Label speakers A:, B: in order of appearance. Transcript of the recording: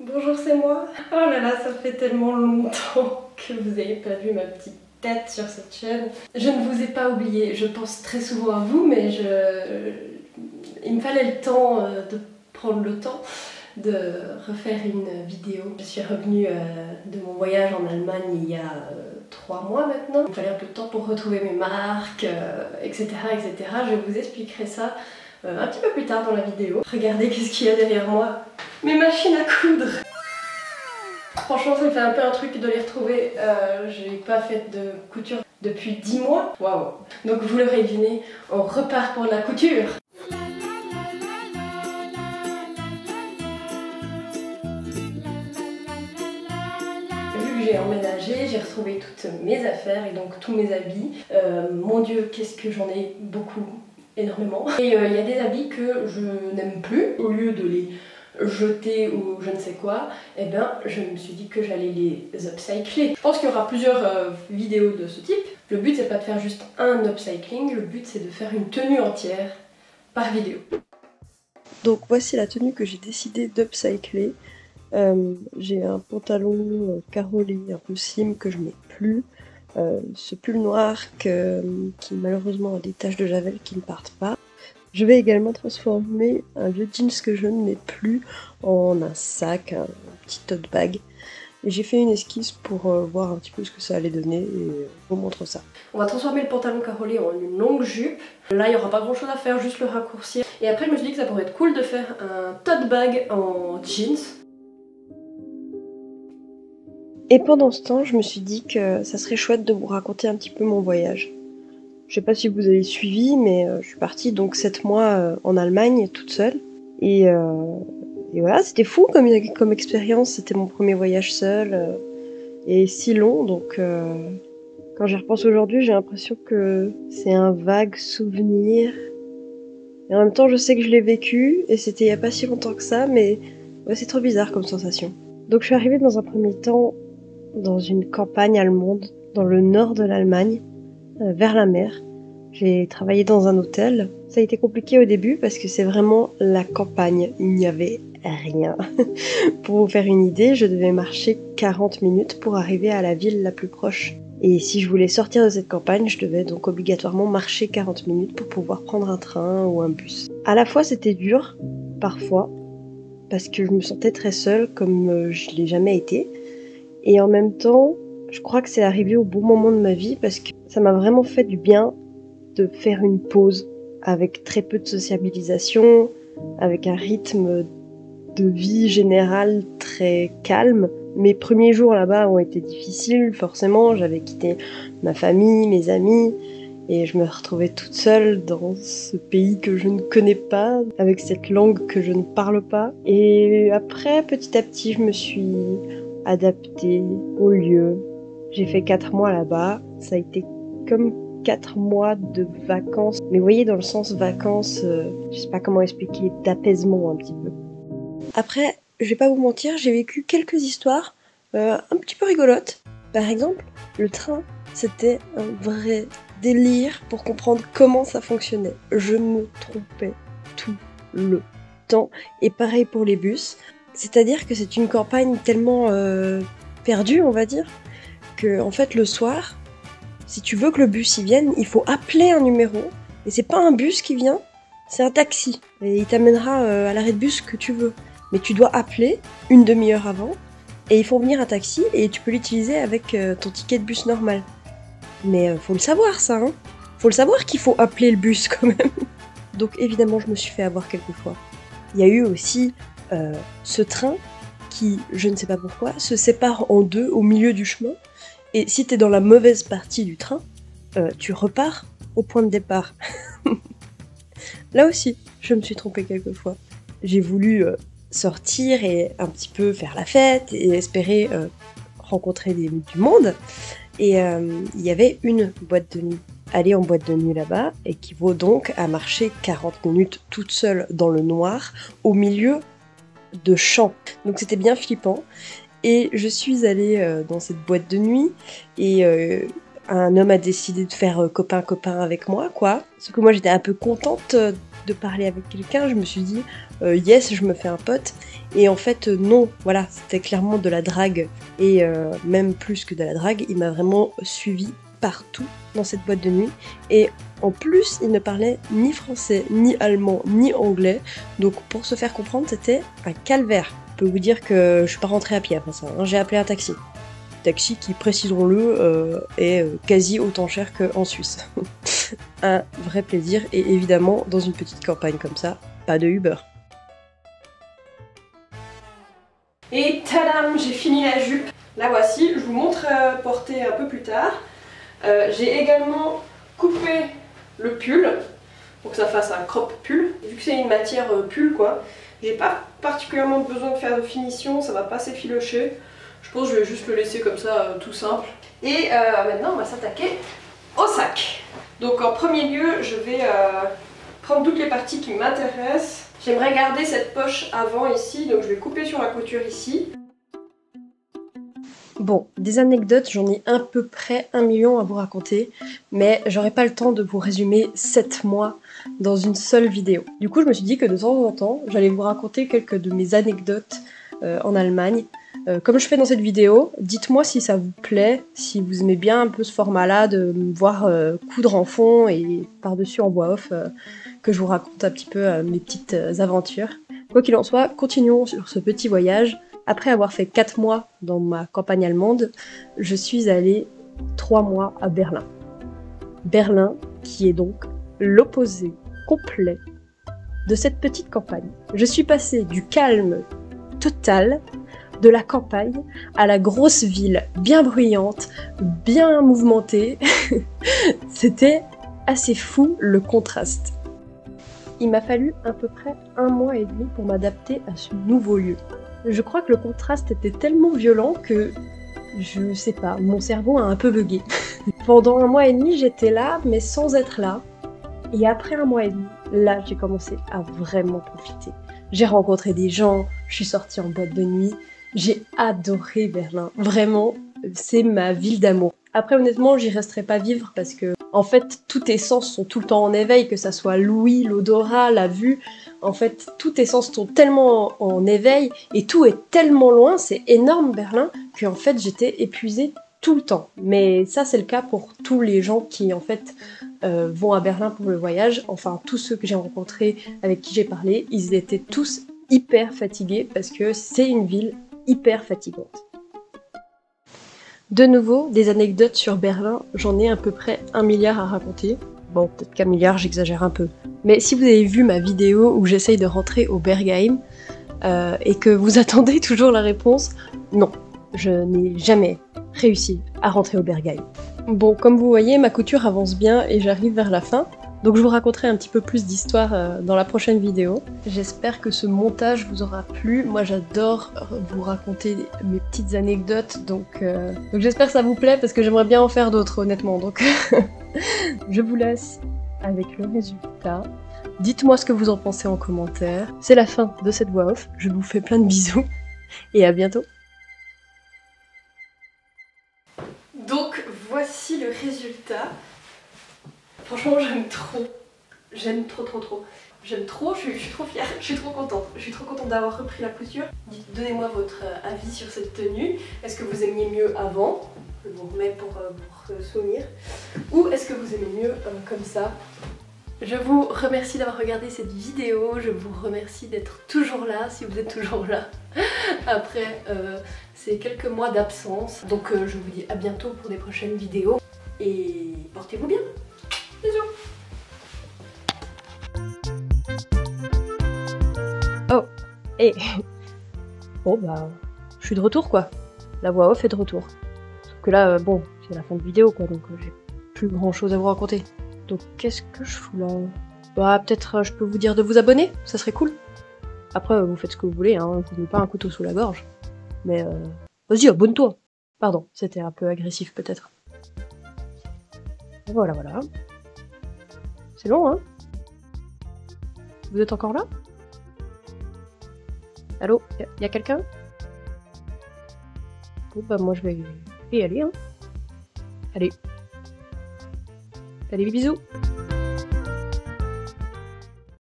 A: Bonjour, c'est moi. Oh là là, ça fait tellement longtemps que vous n'avez pas vu ma petite tête sur cette chaîne. Je ne vous ai pas oublié, je pense très souvent à vous, mais il me fallait le temps de prendre le temps de refaire une vidéo. Je suis revenue de mon voyage en Allemagne il y a 3 mois maintenant. Il me fallait un peu de temps pour retrouver mes marques, etc., etc. Je vous expliquerai ça un petit peu plus tard dans la vidéo. Regardez qu'est-ce qu'il y a derrière moi. Mes machines à coudre. Franchement, ça me fait un peu un truc de les retrouver. Je n'ai pas fait de couture depuis 10 mois. Waouh. Donc vous l'aurez deviné, on repart pour la couture. Vu que j'ai emménagé, j'ai retrouvé toutes mes affaires et donc tous mes habits. Mon Dieu, qu'est-ce que j'en ai beaucoup, énormément. Et il y a des habits que je n'aime plus. Au lieu de les jeter ou je ne sais quoi, et bien je me suis dit que j'allais les upcycler. Je pense qu'il y aura plusieurs vidéos de ce type. Le but c'est pas de faire juste un upcycling, le but c'est de faire une tenue entière par vidéo.
B: Donc voici la tenue que j'ai décidé d'upcycler. J'ai un pantalon carolé un peu slim que je mets plus. Ce pull noir qui malheureusement a des taches de javel qui ne partent pas. Je vais également transformer un vieux jeans que je ne mets plus en un sac, un petit tote bag. Et j'ai fait une esquisse pour voir un petit peu ce que ça allait donner et je vous montre ça.
A: On va transformer le pantalon carolé en une longue jupe. Là il n'y aura pas grand chose à faire, juste le raccourcir. Et après je me suis dit que ça pourrait être cool de faire un tote bag en jeans.
B: Et pendant ce temps, je me suis dit que ça serait chouette de vous raconter un petit peu mon voyage. Je sais pas si vous avez suivi, mais je suis partie donc 7 mois en Allemagne toute seule. Et voilà, c'était fou comme expérience. C'était mon premier voyage seul et si long. Donc quand j'y repense aujourd'hui, j'ai l'impression que c'est un vague souvenir. Et en même temps, je sais que je l'ai vécu et c'était il y a pas si longtemps que ça, mais ouais, c'est trop bizarre comme sensation. Donc je suis arrivée dans un premier temps dans une campagne allemande, dans le nord de l'Allemagne. Vers la mer. J'ai travaillé dans un hôtel. Ça a été compliqué au début parce que c'est vraiment la campagne. Il n'y avait rien. Pour vous faire une idée, je devais marcher 40 minutes pour arriver à la ville la plus proche. Et si je voulais sortir de cette campagne, je devais donc obligatoirement marcher 40 minutes pour pouvoir prendre un train ou un bus. À la fois c'était dur, parfois, parce que je me sentais très seule comme je l'ai jamais été. Et en même temps, je crois que c'est arrivé au bon moment de ma vie parce que ça m'a vraiment fait du bien de faire une pause avec très peu de sociabilisation, avec un rythme de vie général très calme. Mes premiers jours là-bas ont été difficiles, forcément. J'avais quitté ma famille, mes amis, et je me retrouvais toute seule dans ce pays que je ne connais pas, avec cette langue que je ne parle pas. Et après, petit à petit, je me suis adaptée au lieu. J'ai fait 4 mois là-bas, ça a été comme 4 mois de vacances, mais vous voyez dans le sens vacances, je sais pas comment expliquer, d'apaisement un petit peu. Après, je vais pas vous mentir, j'ai vécu quelques histoires un petit peu rigolotes. Par exemple, le train, c'était un vrai délire pour comprendre comment ça fonctionnait. Je me trompais tout le temps, et pareil pour les bus. C'est-à-dire que c'est une campagne tellement perdue, on va dire, que en fait le soir, si tu veux que le bus y vienne, il faut appeler un numéro, et c'est pas un bus qui vient, c'est un taxi, et il t'amènera à l'arrêt de bus que tu veux. Mais tu dois appeler une demi-heure avant, et ils font venir un taxi, et tu peux l'utiliser avec ton ticket de bus normal. Mais faut le savoir ça, hein. Faut le savoir qu'il faut appeler le bus quand même. Donc évidemment je me suis fait avoir quelques fois. Il y a eu aussi ce train qui, je ne sais pas pourquoi, se sépare en deux au milieu du chemin. Et si t'es dans la mauvaise partie du train, tu repars au point de départ. Là aussi, je me suis trompée quelques fois. J'ai voulu sortir et un petit peu faire la fête et espérer rencontrer du monde. Et il y avait une boîte de nuit. Aller en boîte de nuit là-bas équivaut donc à marcher 40 minutes toute seule dans le noir au milieu de champs. Donc c'était bien flippant. Et je suis allée dans cette boîte de nuit et un homme a décidé de faire copain-copain avec moi, quoi. Sauf que moi j'étais un peu contente de parler avec quelqu'un, je me suis dit yes, je me fais un pote. Et en fait, non, voilà, c'était clairement de la drague. Et même plus que de la drague, il m'a vraiment suivi partout dans cette boîte de nuit. Et en plus, il ne parlait ni français, ni allemand, ni anglais. Donc pour se faire comprendre, c'était un calvaire. Je peux vous dire que je suis pas rentrée à pied après ça, hein. J'ai appelé un taxi. Taxi qui, précisons-le, est quasi autant cher qu'en Suisse. Un vrai plaisir, et évidemment, dans une petite campagne comme ça, pas de Uber.
A: Et tadam, j'ai fini la jupe. La voici, je vous montre porter un peu plus tard. J'ai également coupé le pull pour que ça fasse un crop pull. Vu que c'est une matière pull quoi, j'ai pas particulièrement besoin de faire de finition, ça va pas s'effilocher. Je pense que je vais juste le laisser comme ça, tout simple. Et maintenant on va s'attaquer au sac. Donc en premier lieu, je vais prendre toutes les parties qui m'intéressent. J'aimerais garder cette poche avant ici, donc je vais couper sur la couture ici.
B: Bon, des anecdotes, j'en ai à peu près 1 million à vous raconter, mais j'aurai pas le temps de vous résumer 7 mois dans une seule vidéo. Du coup, je me suis dit que de temps en temps, j'allais vous raconter quelques de mes anecdotes en Allemagne. Comme je fais dans cette vidéo, dites-moi si ça vous plaît, si vous aimez bien un peu ce format-là de me voir coudre en fond et par-dessus en voix off, que je vous raconte un petit peu mes petites aventures. Quoi qu'il en soit, continuons sur ce petit voyage. Après avoir fait 4 mois dans ma campagne allemande, je suis allée 3 mois à Berlin. Berlin, qui est donc l'opposé complet de cette petite campagne. Je suis passée du calme total de la campagne à la grosse ville bien bruyante, bien mouvementée. C'était assez fou le contraste. Il m'a fallu à peu près 1 mois et demi pour m'adapter à ce nouveau lieu. Je crois que le contraste était tellement violent que, je sais pas, mon cerveau a un peu bugué. Pendant 1 mois et demi, j'étais là, mais sans être là. Et après 1 mois et demi, là, j'ai commencé à vraiment profiter. J'ai rencontré des gens, je suis sortie en boîte de nuit, j'ai adoré Berlin. Vraiment, c'est ma ville d'amour. Après, honnêtement, j'y resterai pas vivre parce que, en fait, tous tes sens sont tout le temps en éveil, que ça soit l'ouïe, l'odorat, la vue. En fait, tous tes sens sont tellement en éveil et tout est tellement loin, c'est énorme Berlin, que en fait, j'étais épuisée tout le temps. Mais ça, c'est le cas pour tous les gens qui, en fait, vont à Berlin pour le voyage. Enfin, tous ceux que j'ai rencontrés, avec qui j'ai parlé, ils étaient tous hyper fatigués parce que c'est une ville hyper fatigante. De nouveau, des anecdotes sur Berlin, j'en ai à peu près 1 milliard à raconter. Bon, peut-être qu'1 milliard, j'exagère un peu. Mais si vous avez vu ma vidéo où j'essaye de rentrer au Berghain et que vous attendez toujours la réponse, non, je n'ai jamais réussi à rentrer au Berghain. Bon, comme vous voyez, ma couture avance bien et j'arrive vers la fin. Donc je vous raconterai un petit peu plus d'histoire dans la prochaine vidéo. J'espère que ce montage vous aura plu. Moi j'adore vous raconter mes petites anecdotes, donc j'espère que ça vous plaît parce que j'aimerais bien en faire d'autres honnêtement. Donc je vous laisse avec le résultat. Dites-moi ce que vous en pensez en commentaire. C'est la fin de cette voix off. Je vous fais plein de bisous et à bientôt.
A: Donc voici le résultat. Franchement, j'aime trop. J'aime trop. J'aime trop, je suis trop fière, je suis trop contente. Je suis trop contente d'avoir repris la couture. Donnez-moi votre avis sur cette tenue. Est-ce que vous aimiez mieux avant? Je vous remets pour souvenir. Ou est-ce que vous aimez mieux comme ça? Je vous remercie d'avoir regardé cette vidéo. Je vous remercie d'être toujours là, si vous êtes toujours là. Après ces quelques mois d'absence. Donc je vous dis à bientôt pour des prochaines vidéos. Et portez-vous bien. Bisous.
B: Oh, et bon bah, je suis de retour quoi. La voix off est de retour. Sauf que là, bon, c'est la fin de vidéo quoi, donc j'ai plus grand chose à vous raconter. Donc qu'est-ce que je fous là? Bah peut-être je peux vous dire de vous abonner, ça serait cool. Après vous faites ce que vous voulez, hein, je vous mets pas un couteau sous la gorge. Mais vas-y, abonne-toi. Pardon, c'était un peu agressif peut-être. Voilà. C'est long, hein? Vous êtes encore là? Allô? Y'a quelqu'un? Bon bah moi je vais y aller, hein. Allez. Allez, bisous!